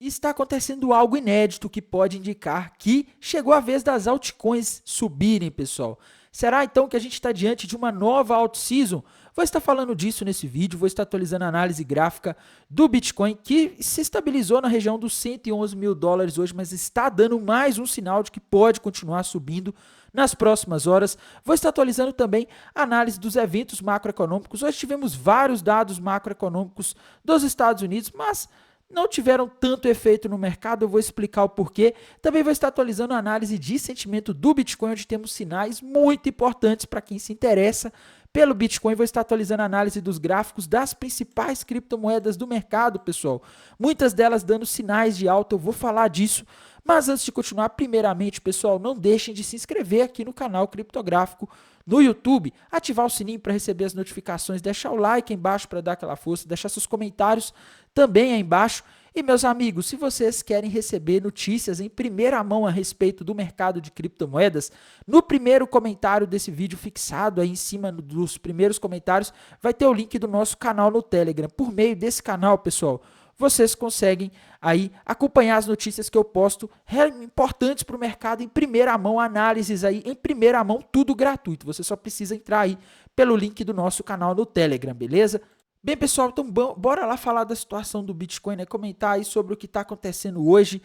Está acontecendo algo inédito que pode indicar que chegou a vez das altcoins subirem, pessoal. Será então que a gente está diante de uma nova alt-season? Vou estar falando disso nesse vídeo, vou estar atualizando a análise gráfica do Bitcoin, que se estabilizou na região dos 111 mil dólares hoje, mas está dando mais um sinal de que pode continuar subindo nas próximas horas. Vou estar atualizando também a análise dos eventos macroeconômicos. Hoje tivemos vários dados macroeconômicos dos Estados Unidos, mas não tiveram tanto efeito no mercado, eu vou explicar o porquê. Também vou estar atualizando a análise de sentimento do Bitcoin, onde temos sinais muito importantes para quem se interessa pelo Bitcoin. Vou estar atualizando a análise dos gráficos das principais criptomoedas do mercado, pessoal. Muitas delas dando sinais de alta, eu vou falar disso. Mas antes de continuar, primeiramente, pessoal, não deixem de se inscrever aqui no canal Criptográfico no YouTube, ativar o sininho para receber as notificações, deixar o like aí embaixo para dar aquela força, deixar seus comentários também aí embaixo. E, meus amigos, se vocês querem receber notícias em primeira mão a respeito do mercado de criptomoedas, no primeiro comentário desse vídeo fixado aí em cima dos primeiros comentários, vai ter o link do nosso canal no Telegram. Por meio desse canal, pessoal, vocês conseguem aí acompanhar as notícias que eu posto, importantes para o mercado em primeira mão, análises aí em primeira mão, tudo gratuito. Você só precisa entrar aí pelo link do nosso canal no Telegram, beleza? Bem, pessoal, então bora lá falar da situação do Bitcoin, né? Comentar aí sobre o que está acontecendo hoje.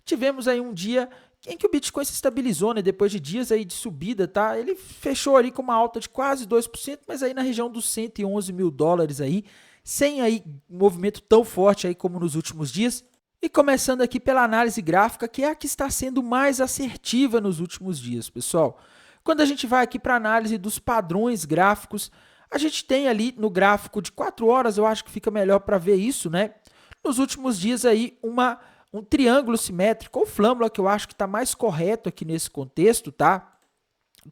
Tivemos aí um dia em que o Bitcoin se estabilizou, né? Depois de dias aí de subida, tá? Ele fechou ali com uma alta de quase 2%, mas aí na região dos 111 mil dólares aí, sem aí movimento tão forte aí como nos últimos dias. E começando aqui pela análise gráfica, que é a que está sendo mais assertiva nos últimos dias, pessoal. Quando a gente vai aqui para a análise dos padrões gráficos, a gente tem ali no gráfico de 4 horas, eu acho que fica melhor para ver isso, né? Nos últimos dias aí, um triângulo simétrico, ou flâmula, que eu acho que está mais correto aqui nesse contexto, tá?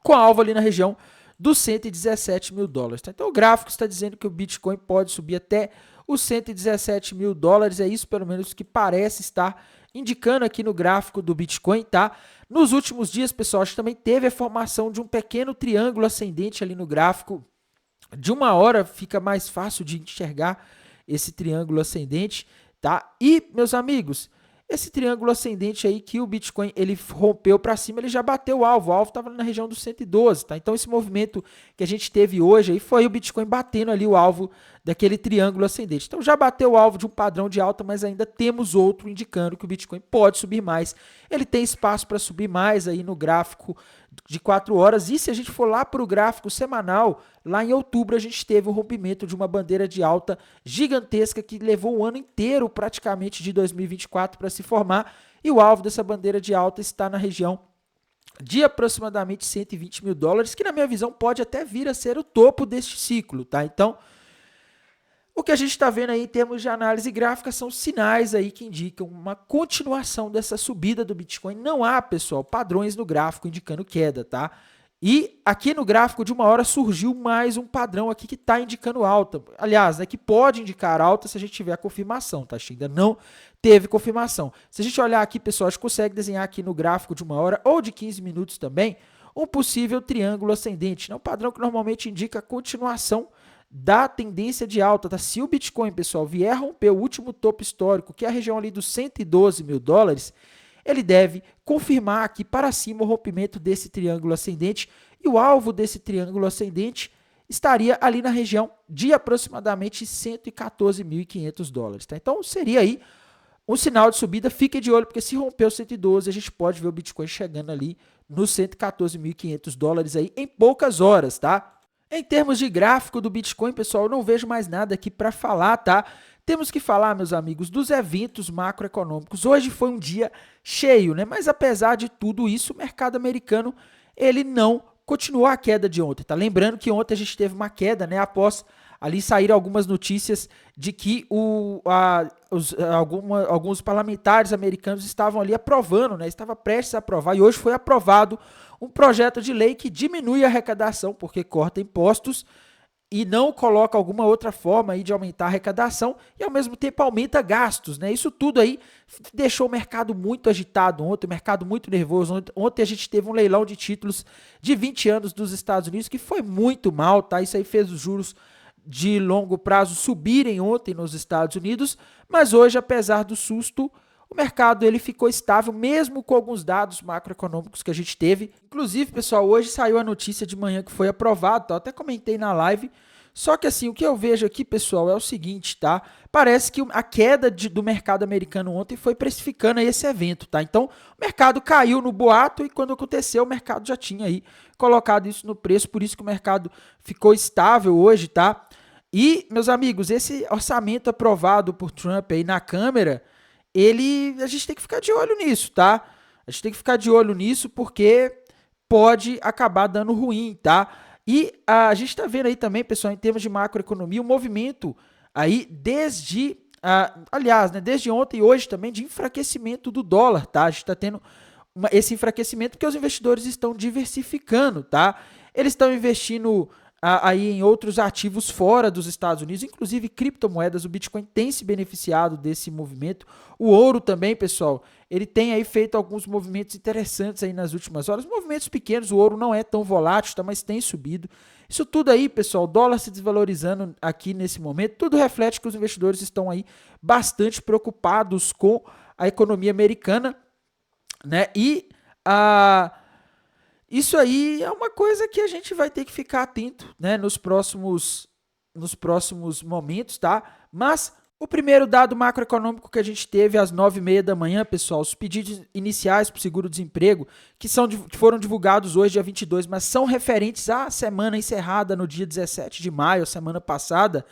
Com alvo ali na região dos 117 mil dólares. Tá? Então o gráfico está dizendo que o Bitcoin pode subir até os 117 mil dólares, é isso pelo menos que parece estar indicando aqui no gráfico do Bitcoin, tá? Nos últimos dias, pessoal, a gente também teve a formação de um pequeno triângulo ascendente ali no gráfico. De uma hora fica mais fácil de enxergar esse triângulo ascendente, tá? E, meus amigos, esse triângulo ascendente aí que o Bitcoin ele rompeu para cima, ele já bateu o alvo estava na região dos 112, tá? Então esse movimento que a gente teve hoje aí foi o Bitcoin batendo ali o alvo daquele triângulo ascendente. Então já bateu o alvo de um padrão de alta, mas ainda temos outro indicando que o Bitcoin pode subir mais. Ele tem espaço para subir mais aí no gráfico de 4 horas. E se a gente for lá para o gráfico semanal, lá em outubro a gente teve o rompimento de uma bandeira de alta gigantesca que levou o ano inteiro praticamente de 2024 para se formar. E o alvo dessa bandeira de alta está na região de aproximadamente 120 mil dólares, que na minha visão pode até vir a ser o topo deste ciclo, tá? Então, o que a gente está vendo aí em termos de análise gráfica são sinais aí que indicam uma continuação dessa subida do Bitcoin. Não há, pessoal, padrões no gráfico indicando queda, tá? E aqui no gráfico de uma hora surgiu mais um padrão aqui que está indicando alta. Aliás, né, que pode indicar alta se a gente tiver a confirmação, tá? Ainda não teve confirmação. Se a gente olhar aqui, pessoal, a gente consegue desenhar aqui no gráfico de uma hora ou de 15 minutos também um possível triângulo ascendente, né? Um padrão que normalmente indica a continuação da tendência de alta, tá? Se o Bitcoin, pessoal, vier romper o último topo histórico, que é a região ali dos 112 mil dólares, ele deve confirmar aqui para cima o rompimento desse triângulo ascendente, e o alvo desse triângulo ascendente estaria ali na região de aproximadamente 114.500 dólares, tá? Então seria aí um sinal de subida. Fique de olho, porque se romper o 112, a gente pode ver o Bitcoin chegando ali nos 114.500 dólares aí em poucas horas, tá? Em termos de gráfico do Bitcoin, pessoal, eu não vejo mais nada aqui para falar, tá? Temos que falar, meus amigos, dos eventos macroeconômicos. Hoje foi um dia cheio, né? Mas apesar de tudo isso, o mercado americano, ele não continuou a queda de ontem, tá? Lembrando que ontem a gente teve uma queda, né? Após ali saíram algumas notícias de que alguns parlamentares americanos estavam ali aprovando, né? Estava prestes a aprovar, e hoje foi aprovado um projeto de lei que diminui a arrecadação, porque corta impostos e não coloca alguma outra forma aí de aumentar a arrecadação e ao mesmo tempo aumenta gastos, né? Isso tudo aí deixou o mercado muito agitado ontem, o mercado muito nervoso. Ontem a gente teve um leilão de títulos de 20 anos dos Estados Unidos que foi muito mal, tá? Isso aí fez os juros de longo prazo subirem ontem nos Estados Unidos, mas hoje, apesar do susto, o mercado ele ficou estável mesmo com alguns dados macroeconômicos que a gente teve. Inclusive, pessoal, hoje saiu a notícia de manhã que foi aprovado, tá? Eu até comentei na live. Só que assim, o que eu vejo aqui, pessoal, é o seguinte, tá? Parece que a queda do mercado americano ontem foi precificando aí esse evento, tá? Então, o mercado caiu no boato e quando aconteceu, o mercado já tinha aí colocado isso no preço, por isso que o mercado ficou estável hoje, tá? E, meus amigos, esse orçamento aprovado por Trump aí na Câmara, a gente tem que ficar de olho nisso, tá? A gente tem que ficar de olho nisso porque pode acabar dando ruim, tá? E a gente está vendo aí também, pessoal, em termos de macroeconomia, um movimento aí aliás, né, desde ontem e hoje também, de enfraquecimento do dólar, tá? A gente está tendo esse enfraquecimento porque os investidores estão diversificando, tá? Eles estão investindo aí em outros ativos fora dos Estados Unidos, inclusive criptomoedas. O Bitcoin tem se beneficiado desse movimento. O ouro também, pessoal, ele tem aí feito alguns movimentos interessantes aí nas últimas horas, movimentos pequenos. O ouro não é tão volátil, tá, mas tem subido. Isso tudo aí, pessoal, dólar se desvalorizando aqui nesse momento, tudo reflete que os investidores estão aí bastante preocupados com a economia americana, né? E isso aí é uma coisa que a gente vai ter que ficar atento, né, nos próximos momentos, tá? Mas o primeiro dado macroeconômico que a gente teve às 9h30 da manhã, pessoal, os pedidos iniciais para o seguro-desemprego, que foram divulgados hoje, dia 22, mas são referentes à semana encerrada no dia 17 de maio, semana passada,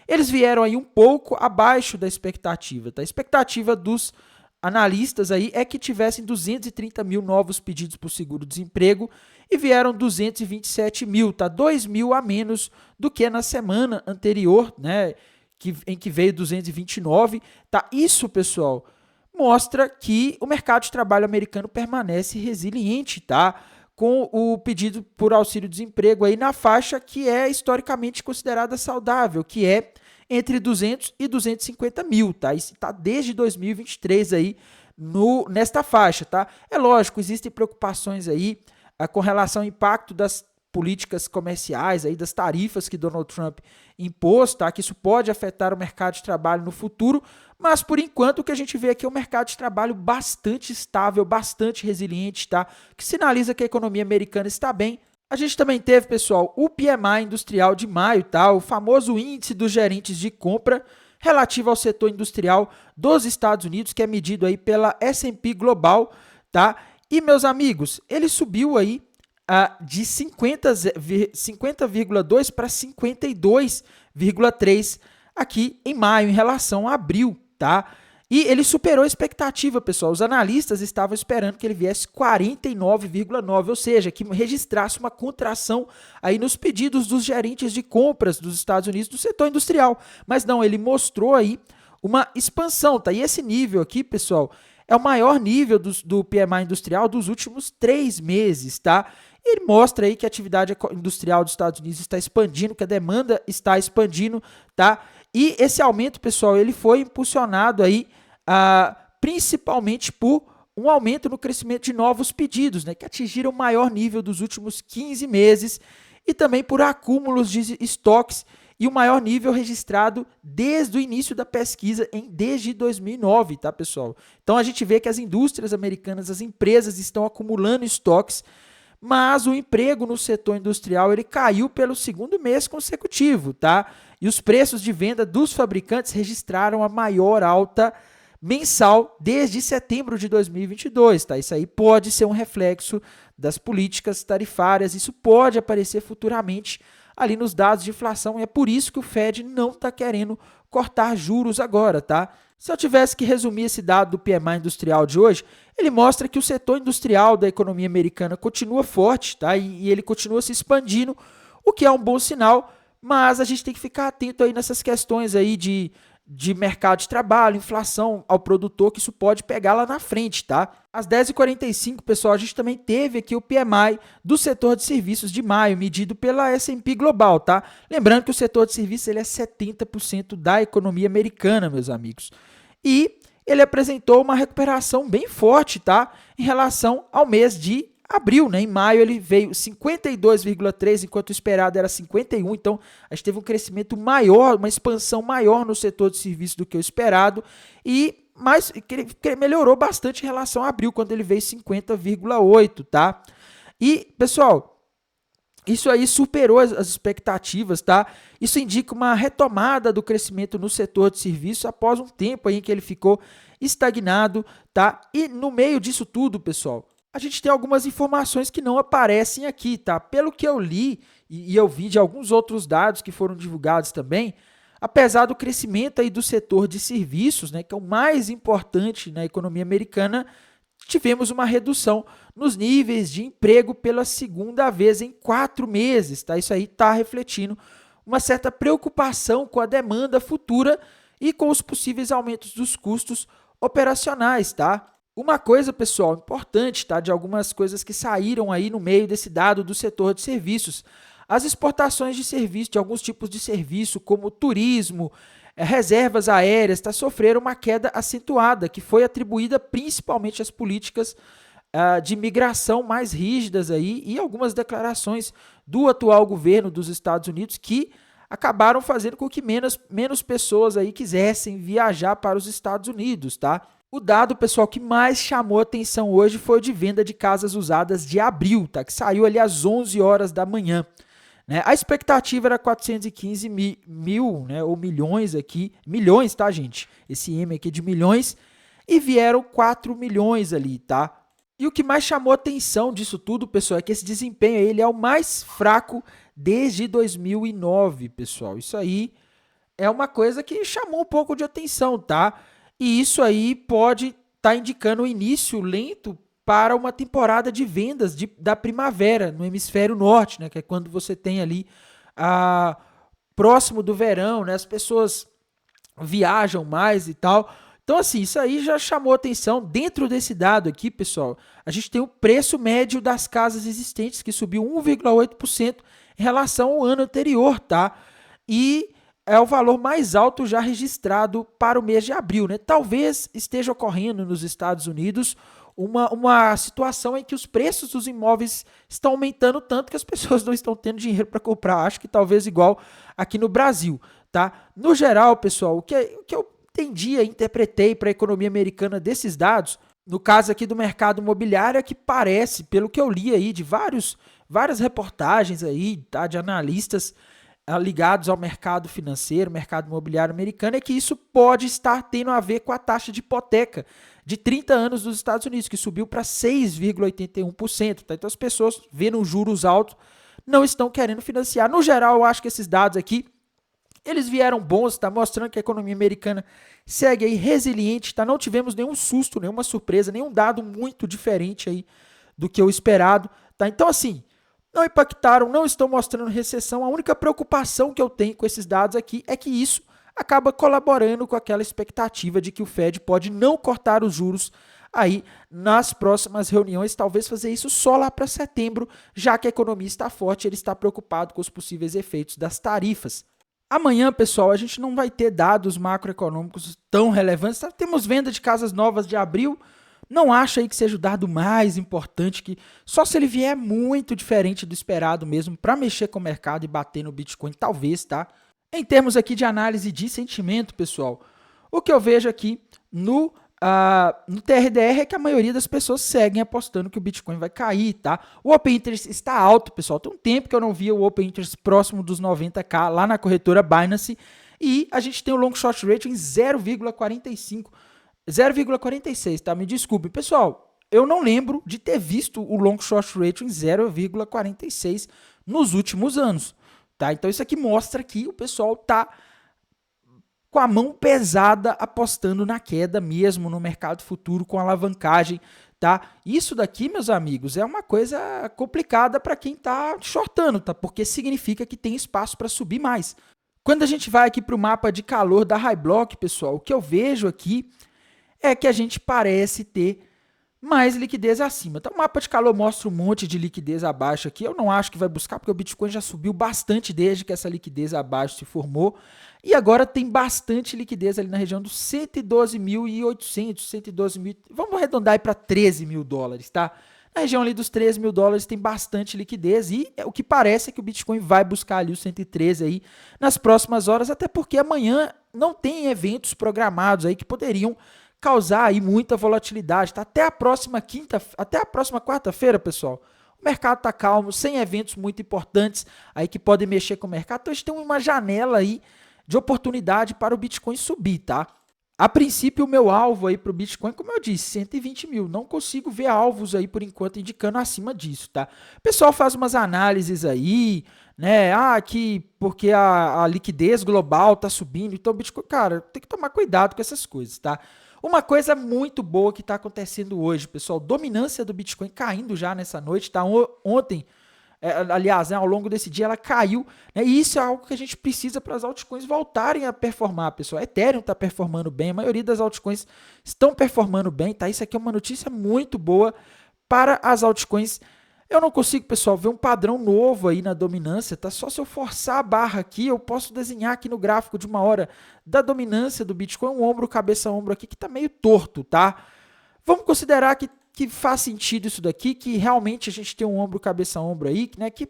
eles vieram aí um pouco abaixo da expectativa, tá? A expectativa dos analistas aí é que tivessem 230 mil novos pedidos por seguro-desemprego e vieram 227 mil, tá? 2 mil a menos do que na semana anterior, né? Em que veio 229, tá? Isso, pessoal, mostra que o mercado de trabalho americano permanece resiliente, tá? Com o pedido por auxílio-desemprego aí na faixa que é historicamente considerada saudável, que é entre 200 e 250 mil, tá? Isso está desde 2023 aí nesta faixa, tá? É lógico, existem preocupações aí com relação ao impacto das políticas comerciais, aí, das tarifas que Donald Trump impôs, tá? Que isso pode afetar o mercado de trabalho no futuro, mas por enquanto o que a gente vê aqui é um mercado de trabalho bastante estável, bastante resiliente, tá? Que sinaliza que a economia americana está bem. A gente também teve, pessoal, o PMI industrial de maio, tá? O famoso índice dos gerentes de compra relativo ao setor industrial dos Estados Unidos, que é medido aí pela S&P Global, tá? E, meus amigos, ele subiu aí de 50,2 para 52,3 aqui em maio, em relação a abril, tá? E ele superou a expectativa, pessoal. Os analistas estavam esperando que ele viesse 49,9, ou seja, que registrasse uma contração aí nos pedidos dos gerentes de compras dos Estados Unidos do setor industrial. Mas não, ele mostrou aí uma expansão, tá? E esse nível aqui, pessoal, é o maior nível do PMI industrial dos últimos 3 meses, tá? Ele mostra aí que a atividade industrial dos Estados Unidos está expandindo, que a demanda está expandindo, tá? E esse aumento, pessoal, ele foi impulsionado aí principalmente por um aumento no crescimento de novos pedidos, né, que atingiram o maior nível dos últimos 15 meses, e também por acúmulos de estoques e o maior nível registrado desde o início da pesquisa desde 2009, tá, pessoal? Então a gente vê que as indústrias americanas, as empresas estão acumulando estoques, mas o emprego no setor industrial ele caiu pelo segundo mês consecutivo, tá? E os preços de venda dos fabricantes registraram a maior alta mensal desde setembro de 2022, tá? Isso aí pode ser um reflexo das políticas tarifárias, isso pode aparecer futuramente ali nos dados de inflação, e é por isso que o Fed não está querendo cortar juros agora, tá? Se eu tivesse que resumir esse dado do PMI industrial de hoje, ele mostra que o setor industrial da economia americana continua forte, tá? E ele continua se expandindo, o que é um bom sinal, mas a gente tem que ficar atento aí nessas questões aí de mercado de trabalho, inflação ao produtor, que isso pode pegar lá na frente, tá? Às 10h45, pessoal, a gente também teve aqui o PMI do setor de serviços de maio, medido pela S&P Global, tá? Lembrando que o setor de serviços ele é 70% da economia americana, meus amigos. E ele apresentou uma recuperação bem forte, tá? Em relação ao mês de abril, né? Em maio ele veio 52,3, enquanto o esperado era 51, então a gente teve um crescimento maior, uma expansão maior no setor de serviços do que o esperado, e melhorou bastante em relação a abril, quando ele veio 50,8, tá? E, pessoal, isso aí superou as expectativas, tá? Isso indica uma retomada do crescimento no setor de serviços após um tempo aí em que ele ficou estagnado, tá? E no meio disso tudo, pessoal, a gente tem algumas informações que não aparecem aqui, tá? Pelo que eu li e eu vi de alguns outros dados que foram divulgados também, apesar do crescimento aí do setor de serviços, né, que é o mais importante na economia americana, tivemos uma redução nos níveis de emprego pela segunda vez em 4 meses, tá? Isso aí está refletindo uma certa preocupação com a demanda futura e com os possíveis aumentos dos custos operacionais, tá? Uma coisa, pessoal, importante, tá? De algumas coisas que saíram aí no meio desse dado do setor de serviços. As exportações de serviço, de alguns tipos de serviço, como turismo, reservas aéreas, sofreram uma queda acentuada, que foi atribuída principalmente às políticas de migração mais rígidas aí, e algumas declarações do atual governo dos Estados Unidos que acabaram fazendo com que menos pessoas aí quisessem viajar para os Estados Unidos, tá? O dado, pessoal, que mais chamou atenção hoje foi o de venda de casas usadas de abril, tá? Que saiu ali às 11 horas da manhã. Né? A expectativa era 415 mil, né, ou milhões aqui, milhões, tá, gente? Esse M aqui de milhões, e vieram 4 milhões ali, tá? E o que mais chamou atenção disso tudo, pessoal, é que esse desempenho aí, ele é o mais fraco desde 2009, pessoal. Isso aí é uma coisa que chamou um pouco de atenção, tá? E isso aí pode estar indicando o início lento para uma temporada de vendas da primavera no hemisfério norte, né, que é quando você tem ali próximo do verão, né, as pessoas viajam mais e tal. Então, assim, isso aí já chamou atenção. Dentro desse dado aqui, pessoal, a gente tem o preço médio das casas existentes, que subiu 1,8% em relação ao ano anterior, tá? E é o valor mais alto já registrado para o mês de abril, né? Talvez esteja ocorrendo nos Estados Unidos uma situação em que os preços dos imóveis estão aumentando tanto que as pessoas não estão tendo dinheiro para comprar. Acho que talvez igual aqui no Brasil, tá? No geral, pessoal, o que eu entendi, interpretei para a economia americana desses dados, no caso aqui do mercado imobiliário, é que parece, pelo que eu li aí de várias reportagens aí, tá, de analistas ligados ao mercado financeiro, mercado imobiliário americano, é que isso pode estar tendo a ver com a taxa de hipoteca de 30 anos dos Estados Unidos, que subiu para 6,81%. Tá? Então as pessoas, vendo os juros altos, não estão querendo financiar. No geral, eu acho que esses dados aqui, eles vieram bons, está mostrando que a economia americana segue aí resiliente, tá? Não tivemos nenhum susto, nenhuma surpresa, nenhum dado muito diferente aí do que o esperado, tá? Então, assim, não impactaram, não estão mostrando recessão. A única preocupação que eu tenho com esses dados aqui é que isso acaba colaborando com aquela expectativa de que o Fed pode não cortar os juros aí nas próximas reuniões, talvez fazer isso só lá para setembro, já que a economia está forte, ele está preocupado com os possíveis efeitos das tarifas. Amanhã, pessoal, a gente não vai ter dados macroeconômicos tão relevantes. Temos venda de casas novas de abril. Não acho aí que seja o dado mais importante, que só se ele vier muito diferente do esperado mesmo para mexer com o mercado e bater no Bitcoin, talvez, tá? Em termos aqui de análise de sentimento, pessoal, o que eu vejo aqui no TRDR é que a maioria das pessoas seguem apostando que o Bitcoin vai cair, tá? O Open Interest está alto, pessoal. Tem um tempo que eu não via o Open Interest próximo dos 90k lá na corretora Binance. E a gente tem o Long Short Ratio em 0,45, 0,46, tá? Me desculpe, pessoal. Eu não lembro de ter visto o Long Short Ratio em 0,46 nos últimos anos, tá? Então isso aqui mostra que o pessoal tá com a mão pesada apostando na queda mesmo no mercado futuro com alavancagem, tá? Isso daqui, meus amigos, é uma coisa complicada para quem está shortando, tá? Porque significa que tem espaço para subir mais. Quando a gente vai aqui para o mapa de calor da High Block, pessoal, o que eu vejo aqui é que a gente parece ter mais liquidez acima. Então o mapa de calor mostra um monte de liquidez abaixo aqui. Eu não acho que vai buscar, porque o Bitcoin já subiu bastante desde que essa liquidez abaixo se formou. E agora tem bastante liquidez ali na região dos 112.800, 112 mil, vamos arredondar aí para 13 mil dólares, tá? Na região ali dos 13 mil dólares tem bastante liquidez e o que parece é que o Bitcoin vai buscar ali os 113 aí nas próximas horas, até porque amanhã não tem eventos programados aí que poderiam causar aí muita volatilidade, tá? Até a próxima quarta-feira, pessoal. O mercado está calmo, sem eventos muito importantes aí que podem mexer com o mercado. Então, a gente tem uma janela aí de oportunidade para o Bitcoin subir, tá? A princípio, o meu alvo aí para o Bitcoin, como eu disse, 120 mil. Não consigo ver alvos aí, por enquanto, indicando acima disso, tá? O pessoal faz umas análises aí, né? Porque a liquidez global tá subindo, então o Bitcoin, cara, tem que tomar cuidado com essas coisas, tá? Uma coisa muito boa que está acontecendo hoje, pessoal, dominância do Bitcoin caindo já nessa noite, tá? Ontem, aliás, né, ao longo desse dia ela caiu, né, e isso é algo que a gente precisa para as altcoins voltarem a performar, pessoal. Ethereum está performando bem, a maioria das altcoins estão performando bem, tá? Isso aqui é uma notícia muito boa para as altcoins. Eu não consigo, pessoal, ver um padrão novo aí na dominância, tá? Só se eu forçar a barra aqui, eu posso desenhar aqui no gráfico de uma hora da dominância do Bitcoin, um ombro, cabeça, ombro aqui, que tá meio torto, tá? Vamos considerar que faz sentido isso daqui, que realmente a gente tem um ombro, cabeça, ombro aí, né? Que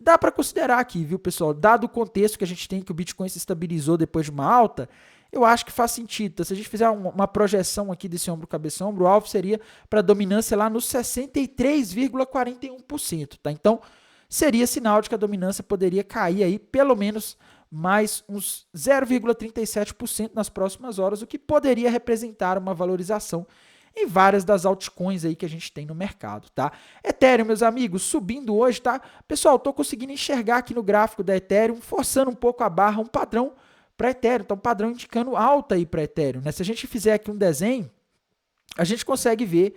dá para considerar aqui, viu, pessoal? Dado o contexto que a gente tem, que o Bitcoin se estabilizou depois de uma alta, eu acho que faz sentido. Tá? Se a gente fizer uma projeção aqui desse ombro, cabeça, ombro, o alvo seria para dominância lá nos 63,41%. Tá? Então, seria sinal de que a dominância poderia cair aí pelo menos mais uns 0,37% nas próximas horas, o que poderia representar uma valorização em várias das altcoins aí que a gente tem no mercado, tá? Ethereum, meus amigos, subindo hoje, tá? Pessoal, tô conseguindo enxergar aqui no gráfico da Ethereum, forçando um pouco a barra, um padrão para Ethereum, então um padrão indicando alta aí para Ethereum, né? Se a gente fizer aqui um desenho, a gente consegue ver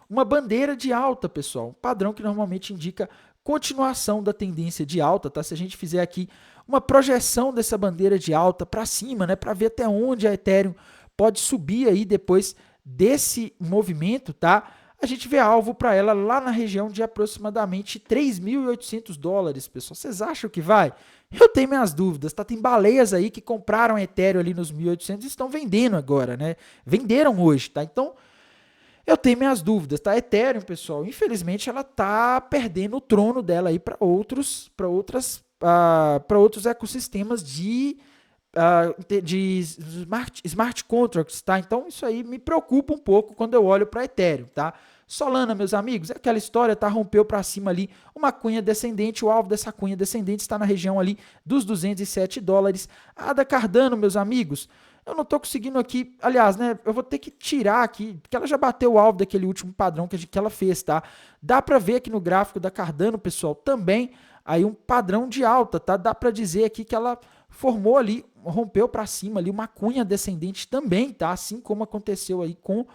uma bandeira de alta, pessoal, um padrão que normalmente indica continuação da tendência de alta, tá? Se a gente fizer aqui uma projeção dessa bandeira de alta para cima, né, para ver até onde a Ethereum pode subir aí depois desse movimento, tá? A gente vê alvo para ela lá na região de aproximadamente 3.800 dólares, pessoal. Vocês acham que vai? Eu tenho minhas dúvidas, tá? Tem baleias aí que compraram Ethereum ali nos 1.800 e estão vendendo agora, né? Venderam hoje, tá? Então, eu tenho minhas dúvidas, tá? Ethereum, pessoal, infelizmente ela tá perdendo o trono dela aí para outros ecossistemas de smart contracts, tá? Então isso aí me preocupa um pouco quando eu olho para Ethereum, tá? Solana, meus amigos, é aquela história, tá? Rompeu para cima ali uma cunha descendente, o alvo dessa cunha descendente está na região ali dos 207 dólares. A ADA Cardano, meus amigos, eu não tô conseguindo aqui, aliás, né, eu vou ter que tirar aqui, porque ela já bateu o alvo daquele último padrão que ela fez, tá? Dá para ver aqui no gráfico da Cardano, pessoal, também aí um padrão de alta, tá? Dá para dizer aqui que ela formou ali, rompeu para cima ali uma cunha descendente também, tá? Assim como aconteceu aí com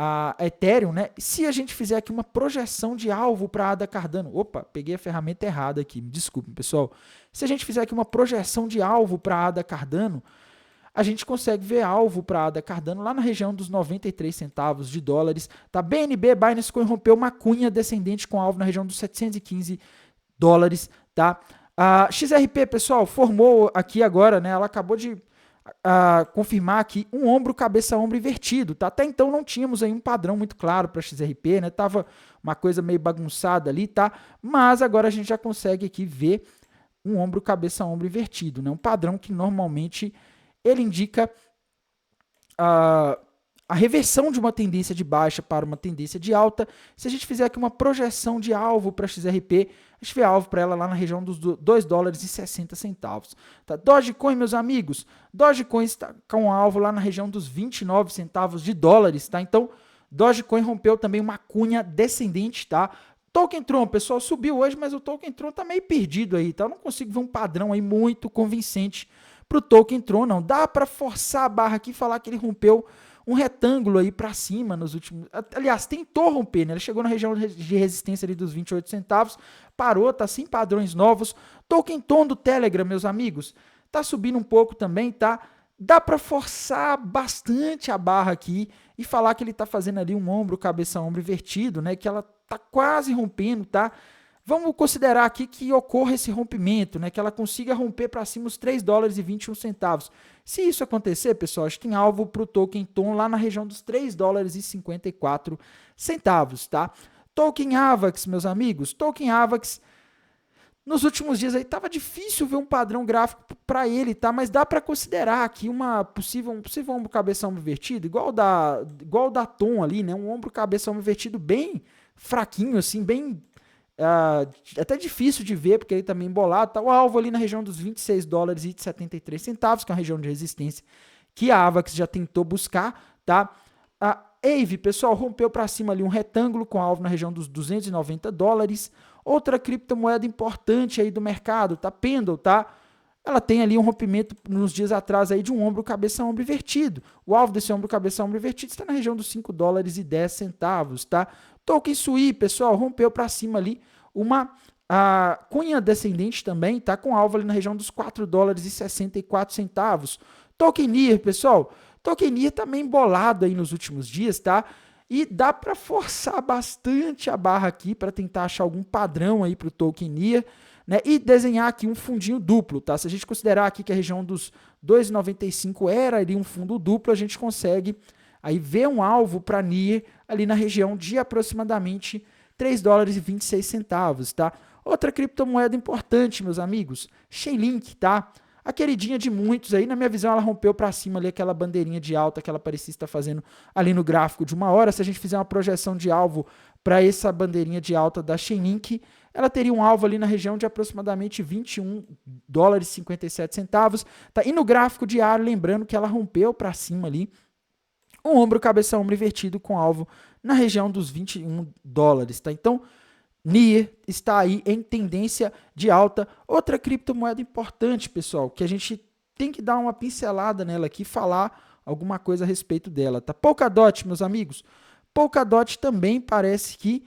a Ethereum, né? Se a gente fizer aqui uma projeção de alvo para a ADA Cardano, opa, peguei a ferramenta errada aqui, me desculpem, pessoal. Se a gente fizer aqui uma projeção de alvo para a ADA Cardano, a gente consegue ver alvo para a ADA Cardano lá na região dos 93 centavos de dólares, tá? BNB, Binance Coin, rompeu uma cunha descendente com alvo na região dos 715 dólares, tá? A XRP, pessoal, formou aqui agora, né? Ela acabou de confirmar aqui um ombro, cabeça, ombro invertido, tá? Até então não tínhamos aí um padrão muito claro para XRP, né? Tava uma coisa meio bagunçada ali, tá? Mas agora a gente já consegue aqui ver um ombro, cabeça, ombro invertido, né? Um padrão que normalmente ele indica a reversão de uma tendência de baixa para uma tendência de alta. Se a gente fizer aqui uma projeção de alvo para XRP, a gente vê alvo para ela lá na região dos 2 dólares e 60 centavos. Tá? Dogecoin, meus amigos, Dogecoin está com alvo lá na região dos 29 centavos de dólares, tá? Então, Dogecoin rompeu também uma cunha descendente, tá? Token Tron, pessoal, subiu hoje, mas o Token Tron tá meio perdido aí, tá? Eu não consigo ver um padrão aí muito convincente pro Token Tron, não. Dá para forçar a barra aqui e falar que ele rompeu um retângulo aí para cima nos últimos... Aliás, tentou romper, né? Ele chegou na região de resistência ali dos 28 centavos, parou, tá sem padrões novos. Token Tron do Telegram, meus amigos, tá subindo um pouco também, tá? Dá para forçar bastante a barra aqui e falar que ele tá fazendo ali um ombro, cabeça, ombro invertido, né? Que ela tá quase rompendo, tá? Vamos considerar aqui que ocorra esse rompimento, né? Que ela consiga romper para cima os 3 dólares e 21 centavos. Se isso acontecer, pessoal, a gente tem alvo para o Token Tron lá na região dos 3 dólares e 54 centavos, tá? Token AVAX, meus amigos, Token AVAX nos últimos dias aí tava difícil ver um padrão gráfico para ele, tá? Mas dá para considerar aqui um possível ombro cabeça ombro invertido, igual o da Tom ali, né? Um ombro cabeça ombro invertido bem fraquinho assim, bem até difícil de ver, porque ele tá meio embolado, tá? O alvo ali na região dos 26 dólares e 73 centavos, que é uma região de resistência que a Avax já tentou buscar, tá? A AVE, pessoal, rompeu para cima ali um retângulo com alvo na região dos 290 dólares. Outra criptomoeda importante aí do mercado, tá? Pendle, tá? Ela tem ali um rompimento nos dias atrás aí de um ombro cabeça ombro invertido. O alvo desse ombro cabeça ombro invertido está na região dos 5 dólares e 10 centavos, tá? Token Sui, pessoal, rompeu para cima ali uma cunha descendente também, tá? Com alvo ali na região dos 4 dólares e 64 centavos. Token NIR, pessoal, Token NIR também embolado aí nos últimos dias, tá? E dá para forçar bastante a barra aqui para tentar achar algum padrão aí para o Token NIR, né? E desenhar aqui um fundinho duplo, tá? Se a gente considerar aqui que a região dos 2,95 era ali um fundo duplo, a gente consegue aí ver um alvo para NIR ali na região de aproximadamente 3 dólares e 26 centavos, tá? Outra criptomoeda importante, meus amigos, Chainlink, tá? A queridinha de muitos aí, na minha visão, ela rompeu para cima ali aquela bandeirinha de alta que ela parecia estar fazendo ali no gráfico de uma hora. Se a gente fizer uma projeção de alvo para essa bandeirinha de alta da Chainlink, ela teria um alvo ali na região de aproximadamente 21 dólares e 57 centavos. Tá? E no gráfico diário, lembrando que ela rompeu para cima ali um ombro, cabeça, ombro invertido com alvo na região dos 21 dólares. Tá? Então, NIR está aí em tendência de alta. Outra criptomoeda importante, pessoal, que a gente tem que dar uma pincelada nela aqui, falar alguma coisa a respeito dela, tá? Polkadot, meus amigos. Polkadot também parece que,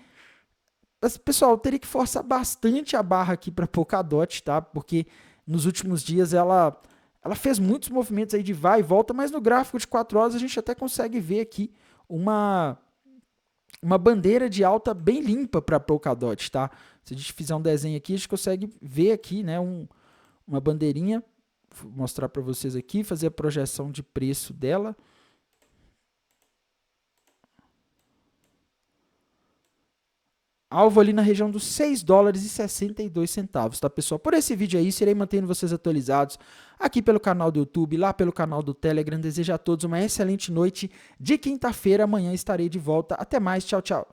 pessoal, teria que forçar bastante a barra aqui para Polkadot, tá? Porque nos últimos dias ela fez muitos movimentos aí de vai e volta, mas no gráfico de 4 horas a gente até consegue ver aqui uma bandeira de alta bem limpa para Polkadot, tá? Se a gente fizer um desenho aqui, a gente consegue ver aqui, né, uma bandeirinha, vou mostrar para vocês aqui, fazer a projeção de preço dela. Alvo ali na região dos 6 dólares e 62 centavos, tá, pessoal? Por esse vídeo é isso, irei mantendo vocês atualizados aqui pelo canal do YouTube, lá pelo canal do Telegram. Desejo a todos uma excelente noite de quinta-feira. Amanhã estarei de volta. Até mais, tchau, tchau.